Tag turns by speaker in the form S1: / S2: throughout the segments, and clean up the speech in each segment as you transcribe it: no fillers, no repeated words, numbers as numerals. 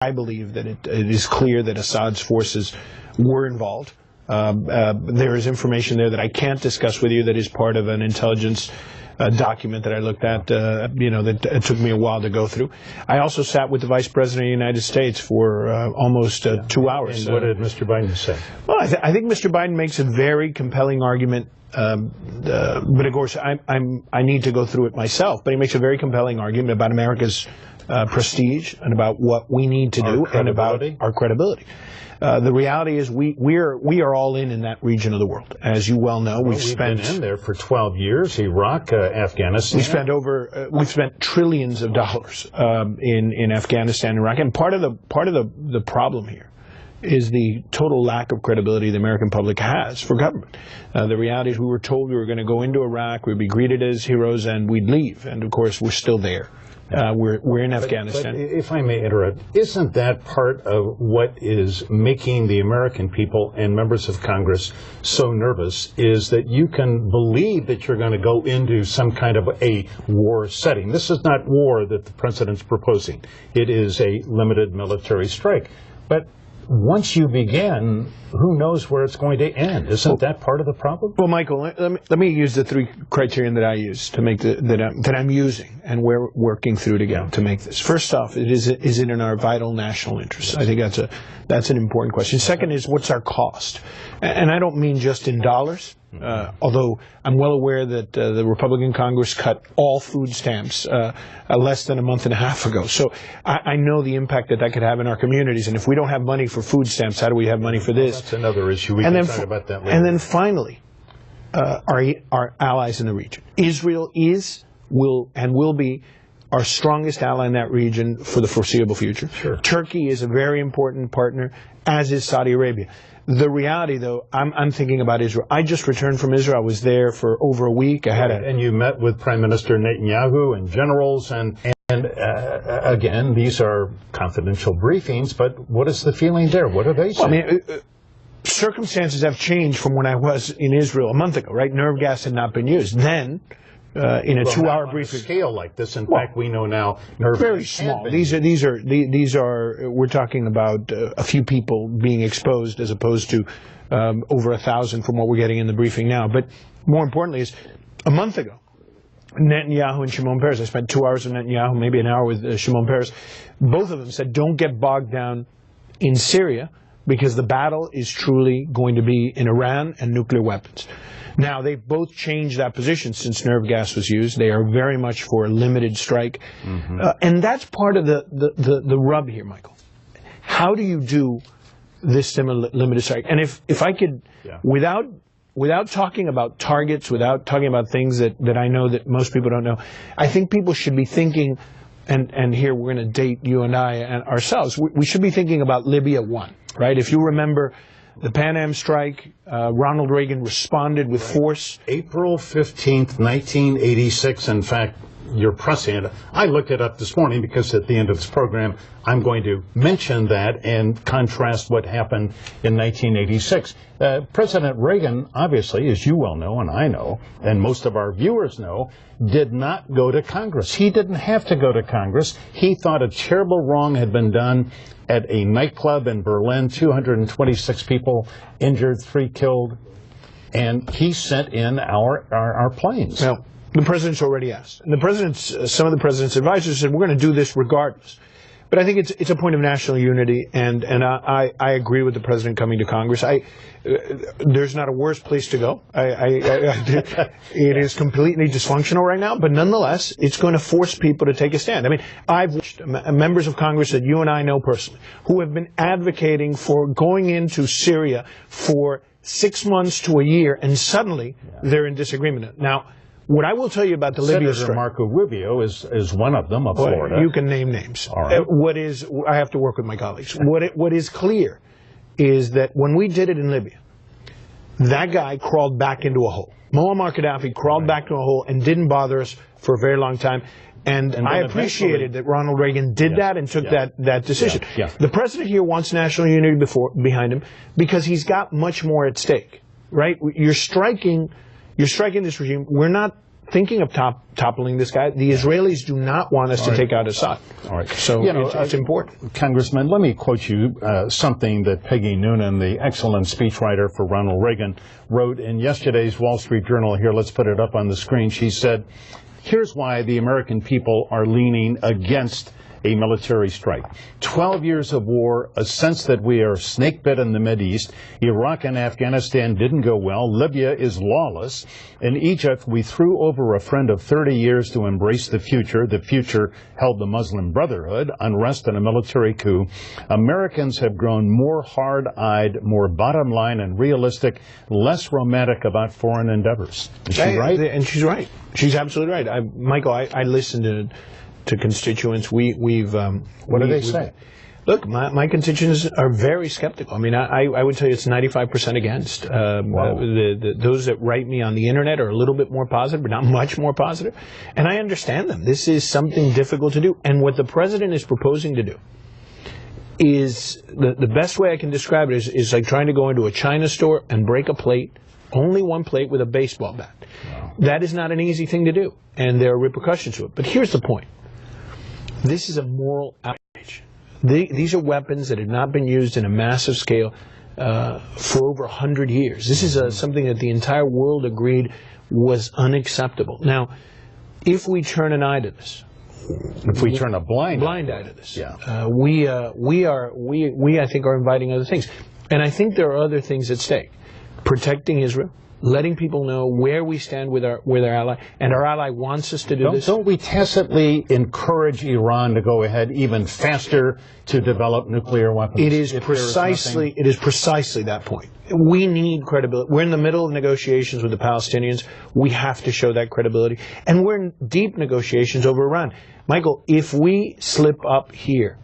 S1: I believe that it is clear that Assad's forces were involved. There is information there that I can't discuss with you that is part of an intelligence document that I looked at, that took me a while to go through. I also sat with the Vice President of the United States for almost 2 hours.
S2: And what did Mr. Biden say?
S1: Well, I think Mr. Biden makes a very compelling argument, but of course I need to go through it myself, but he makes a very compelling argument about America's prestige and about what we need to do and about our credibility. The reality is we are all in that region of the world. As you well know, we've been
S2: in there for 12 years. Iraq, Afghanistan.
S1: We've spent trillions of dollars in Afghanistan and Iraq. And part of the problem here is the total lack of credibility the American public has for government. The reality is we were told we were going to go into Iraq, we'd be greeted as heroes, and we'd leave. And of course, we're still there. We're in Afghanistan.
S2: But if I may interrupt, isn't that part of what is making the American people and members of Congress so nervous, is that you can believe that you're going to go into some kind of a war setting? This is not war that the president's proposing. It is a limited military strike. But once you begin, who knows where it's going to end? Isn't that part of the problem?
S1: Well, Michael, let me use the three criterion that I use to make that I'm using, and we're working through together to make this. First off, is it in our vital national interest? Yes. I think that's an important question. Second is, what's our cost? And I don't mean just in dollars. Although I'm well aware that the Republican Congress cut all food stamps less than a month and a half ago. So I know the impact that could have in our communities. And if we don't have money for food stamps, how do we have money for this?
S2: Well, that's another issue. We can talk about that later.
S1: And then finally, our allies in the region. Israel will be our strongest ally in that region for the foreseeable future.
S2: Sure.
S1: Turkey is a very important partner, as is Saudi Arabia. The reality, though, I'm thinking about Israel. I just returned from Israel. I was there for over a week.
S2: And you met with Prime Minister Netanyahu and generals, and again, these are confidential briefings, but what is the feeling there? What are they saying?
S1: Well, I mean, circumstances have changed from when I was in Israel a month ago, right? Nerve gas had not been used. Then, in a 2-hour briefing,
S2: on a scale like this, in fact, we know now nerve
S1: very small. These are we're talking about a few people being exposed as opposed to over 1,000 from what we're getting in the briefing now. But more importantly is, a month ago, Netanyahu and Shimon Peres, I spent 2 hours with Netanyahu, maybe an hour with Shimon Peres. Both of them said, don't get bogged down in Syria, because the battle is truly going to be in Iran and nuclear weapons. Now, they've both changed that position since nerve gas was used. They are very much for a limited strike. And that's part of the rub here, Michael. How do you do this limited strike? And if I could, without talking about targets, without talking about things that I know that most people don't know, I think people should be thinking, and here we're going to date you and I and ourselves, we should be thinking about Libya 1, right? If you remember the Pan Am strike, Ronald Reagan responded with force.
S2: April 15th, 1986, in fact, you're pressing it. I looked it up this morning because at the end of this program, I'm going to mention that and contrast what happened in 1986. President Reagan, obviously, as you well know and I know, and most of our viewers know, did not go to Congress. He didn't have to go to Congress. He thought a terrible wrong had been done at a nightclub in Berlin, 226 people injured, 3 killed, and he sent in our planes.
S1: Well, the president's already asked. And some of the president's advisors said, we're going to do this regardless. But I think it's a point of national unity, and I agree with the president coming to Congress. There's not a worse place to go. It is completely dysfunctional right now, but nonetheless, it's going to force people to take a stand. I mean, I've watched members of Congress that you and I know personally who have been advocating for going into Syria for 6 months to a year, and suddenly they're in disagreement. Now, what I will tell you about the Libya strike,
S2: Marco Rubio is one of them, of Florida.
S1: You can name names.
S2: All right.
S1: I have to work with my colleagues. What is clear is that when we did it in Libya, that guy crawled back into a hole. Muammar Gaddafi crawled back to a hole and didn't bother us for a very long time. And I appreciated that Ronald Reagan did that and took that decision. The president here wants national unity behind him because he's got much more at stake, right? You're striking this regime. We're not thinking of toppling this guy. The Israelis do not want us to take out Assad.
S2: All right.
S1: So it's important.
S2: Congressman, let me quote you something that Peggy Noonan, the excellent speechwriter for Ronald Reagan, wrote in yesterday's Wall Street Journal. Here, let's put it up on the screen. She said, "Here's why the American people are leaning against a military strike. 12 years of war, a sense that we are snake-bit in the Mideast. Iraq and Afghanistan didn't go well. Libya is lawless. In Egypt, we threw over a friend of 30 years to embrace the future. The future held the Muslim Brotherhood, unrest, and a military coup. Americans have grown more hard-eyed, more bottom-line and realistic, less romantic about foreign endeavors." Is she right?
S1: And she's right. She's absolutely right. Michael, I listened to constituents. What
S2: do they say?
S1: Look, my constituents are very skeptical. I mean, I would tell you it's 95% against. Those that write me on the internet are a little bit more positive, but not much more positive. And I understand them. This is something difficult to do. And what the president is proposing to do is, the best way I can describe it is like trying to go into a China store and break a plate, only one plate with a baseball bat. Wow. That is not an easy thing to do, and there are repercussions to it. But here's the point. This is a moral outrage. These are weapons that have not been used in a massive scale for over 100 years. This is something that the entire world agreed was unacceptable. Now, if we turn an eye to this,
S2: if we turn a blind
S1: eye to this, we I think are inviting other things, and I think there are other things at stake. Protecting Israel, letting people know where we stand with our ally, and our ally wants us to do this.
S2: Don't we tacitly encourage Iran to go ahead even faster to develop nuclear weapons?
S1: It is precisely that point. We need credibility. We're in the middle of negotiations with the Palestinians. We have to show that credibility. And we're in deep negotiations over Iran. Michael, if we slip up here,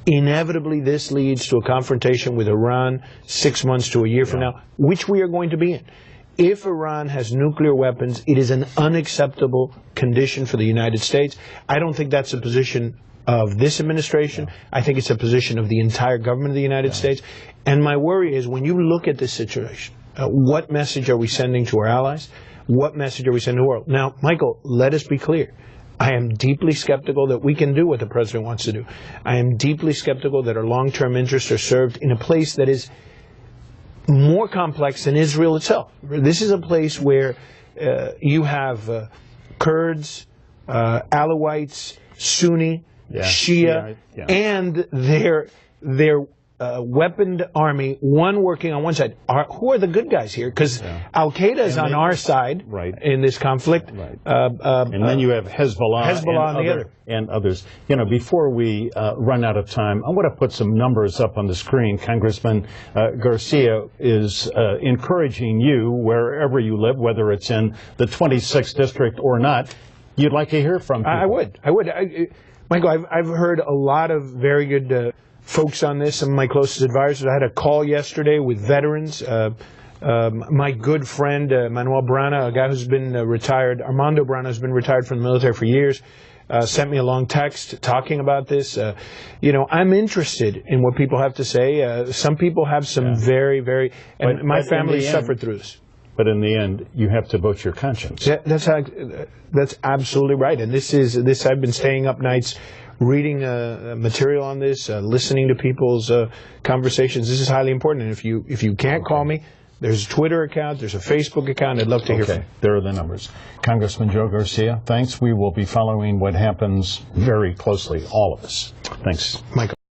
S1: inevitably this leads to a confrontation with Iran 6 months to a year from now, which we are going to be in. If Iran has nuclear weapons, it is an unacceptable condition for the United States. I don't think that's a position of this administration. I think it's a position of the entire government of the United States. And my worry is, when you look at this situation, what message are we sending to our allies? What message are we sending to the world? Now, Michael, let us be clear. I am deeply skeptical that we can do what the president wants to do. I am deeply skeptical that our long-term interests are served in a place that is more complex than Israel itself. This is a place where you have Kurds, Alawites, Sunni, Shia, and their weaponed army, one working on one side. Who are the good guys here? Because Al-Qaeda is on our side in this conflict.
S2: And then you have Hezbollah
S1: on the other.
S2: And others. You know, before we run out of time, I want to put some numbers up on the screen. Congressman Garcia is encouraging you, wherever you live, whether it's in the 26th district or not, you'd like to hear from people.
S1: I would. Michael, I've heard a lot of very good folks on this. Some of my closest advisors. I had a call yesterday with veterans. My good friend Manuel Brana, a guy who's been retired, Armando Brana, has been retired from the military for years, sent me a long text talking about this. I'm interested in what people have to say. Some people have some very, and my family suffered through this.
S2: But in the end, you have to vote your conscience.
S1: Yeah, that's absolutely right. And this. I've been staying up nights reading material on this, listening to people's conversations. This is highly important. And if you can't call me, there's a Twitter account, there's a Facebook account. I'd love to hear from you.
S2: There are the numbers. Congressman Joe Garcia, thanks. We will be following what happens very closely, all of us. Thanks.
S1: Michael.